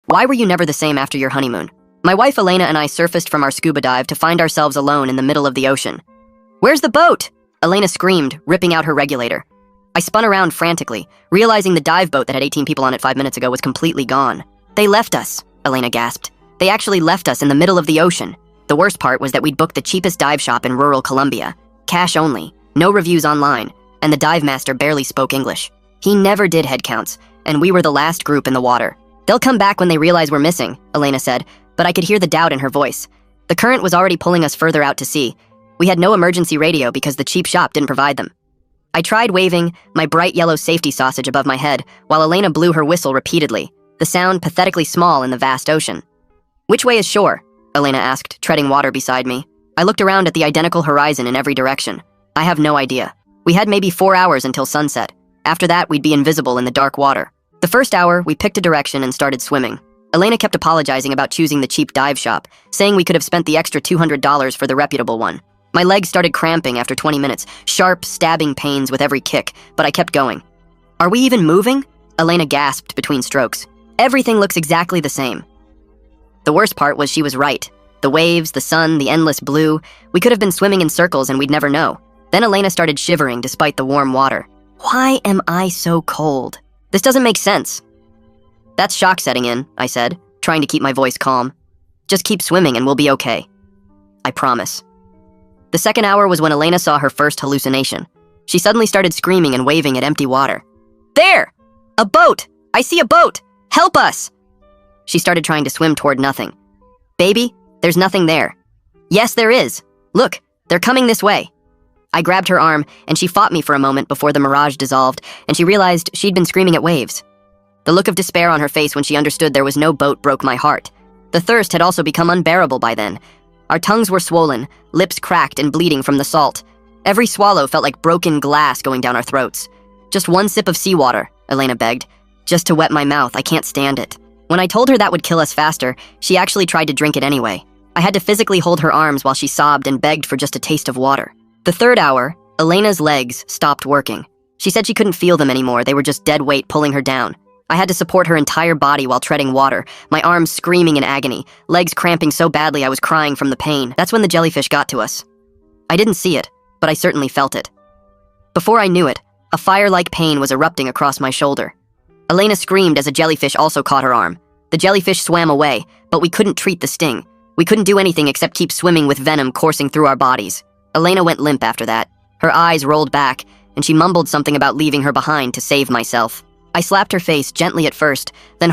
Why were you never the same after your honeymoon? My wife Elena and I surfaced from our scuba dive to find ourselves alone in the middle of the ocean. Where's the boat? Elena screamed, ripping out her regulator. I spun around frantically, realizing the dive boat that had 18 people on it 5 minutes ago was completely gone. They left us, Elena gasped. They actually left us in the middle of the ocean. The worst part was that we'd booked the cheapest dive shop in rural Colombia. Cash only, no reviews online, and the dive master barely spoke English. He never did head counts, and we were the last group in the water. They'll come back when they realize we're missing, Elena said, but I could hear the doubt in her voice. The current was already pulling us further out to sea. We had no emergency radio because the cheap shop didn't provide them. I tried waving my bright yellow safety sausage above my head while Elena blew her whistle repeatedly, the sound pathetically small in the vast ocean. Which way is shore? Elena asked, treading water beside me. I looked around at the identical horizon in every direction. I have no idea. We had maybe 4 hours until sunset. After that, we'd be invisible in the dark water. The first hour, we picked a direction and started swimming. Elena kept apologizing about choosing the cheap dive shop, saying we could have spent the extra $200 for the reputable one. My legs started cramping after 20 minutes, sharp, stabbing pains with every kick, but I kept going. Are we even moving? Elena gasped between strokes. Everything looks exactly the same. The worst part was she was right. The waves, the sun, the endless blue. We could have been swimming in circles and we'd never know. Then Elena started shivering despite the warm water. Why am I so cold? This doesn't make sense. That's shock setting in, I said, trying to keep my voice calm. Just keep swimming and we'll be okay. I promise. The second hour was when Elena saw her first hallucination. She suddenly started screaming and waving at empty water. There! A boat! I see a boat! Help us! She started trying to swim toward nothing. Baby, there's nothing there. Yes, there is. Look, they're coming this way. I grabbed her arm, and she fought me for a moment before the mirage dissolved, and she realized she'd been screaming at waves. The look of despair on her face when she understood there was no boat broke my heart. The thirst had also become unbearable by then. Our tongues were swollen, lips cracked and bleeding from the salt. Every swallow felt like broken glass going down our throats. Just one sip of seawater, Elena begged. Just to wet my mouth, I can't stand it. When I told her that would kill us faster, she actually tried to drink it anyway. I had to physically hold her arms while she sobbed and begged for just a taste of water. The third hour, Elena's legs stopped working. She said she couldn't feel them anymore, they were just dead weight pulling her down. I had to support her entire body while treading water, my arms screaming in agony, legs cramping so badly I was crying from the pain. That's when the jellyfish got to us. I didn't see it, but I certainly felt it. Before I knew it, a fire-like pain was erupting across my shoulder. Elena screamed as a jellyfish also caught her arm. The jellyfish swam away, but we couldn't treat the sting. We couldn't do anything except keep swimming with venom coursing through our bodies. Elena went limp after that. Her eyes rolled back, and she mumbled something about leaving her behind to save myself. I slapped her face gently at first, then